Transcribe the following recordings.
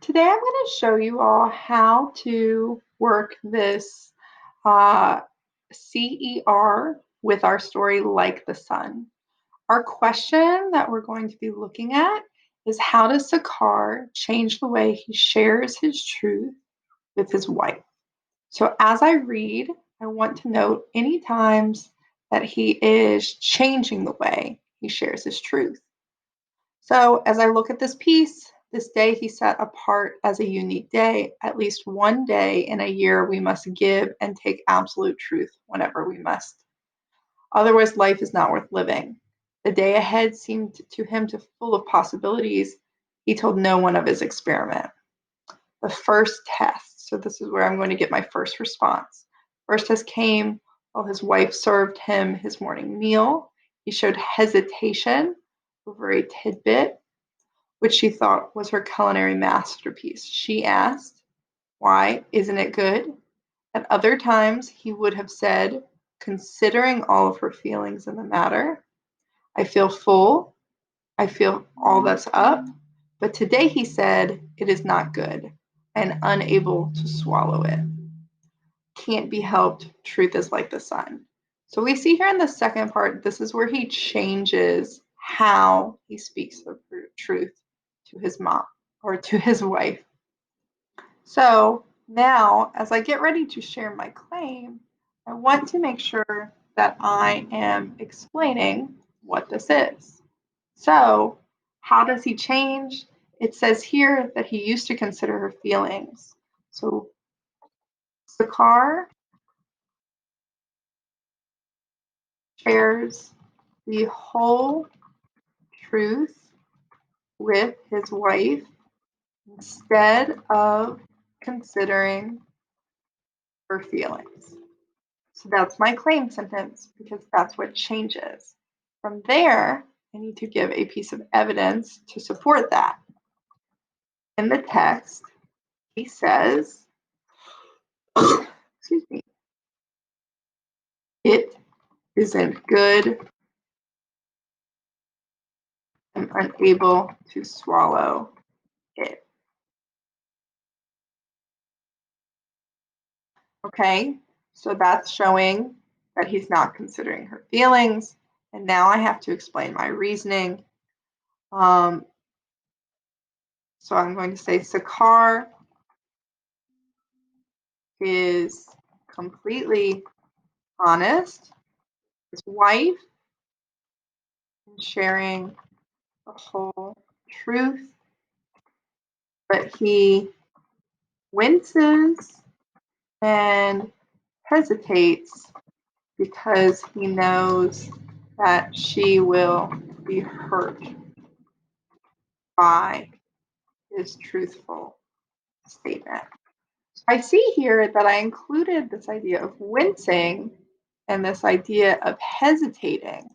Today I'm going to show you all how to work this uh, CER with our story Like the Sun. Our question that we're going to be looking at is, how does Sakar change the way he shares his truth with his wife? So as I read, I want to note any times that he is changing the way he shares his truth. So as I look at this piece, this day he set apart as a unique day. At least one day in a year we must give and take absolute truth whenever we must. Otherwise, life is not worth living. The day ahead seemed to him to full of possibilities. He told no one of his experiment. The first test. So this is where I'm going to get my first response. First test came while his wife served him his morning meal. He showed hesitation over a tidbit which she thought was her culinary masterpiece. She asked, "Why, isn't it good?" At other times, he would have said, considering all of her feelings in the matter, "I feel full. I feel all that's up." But today he said, "It is not good, and unable to swallow it. Can't be helped. Truth is like the sun." So we see here in the second part, this is where he changes how he speaks the truth to his mom or to his wife. So now, as I get ready to share my claim, I want to make sure that I am explaining what this is. So, how does he change? It says here that he used to consider her feelings. So, Sakar shares the whole truth with his wife instead of considering her feelings. So that's my claim sentence because that's what changes. From there, I need to give a piece of evidence to support that. In the text, he says, excuse me, "It isn't good. I'm unable to swallow it." Okay, so that's showing that he's not considering her feelings. And now I have to explain my reasoning. So I'm going to say Sakar is completely honest, his wife, and sharing the whole truth, but he winces and hesitates because he knows that she will be hurt by his truthful statement. I see here that I included this idea of wincing and this idea of hesitating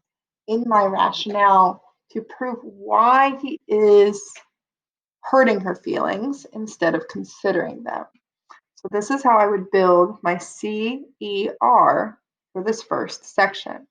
in my rationale to prove why he is hurting her feelings instead of considering them. So this is how I would build my CER for this first section.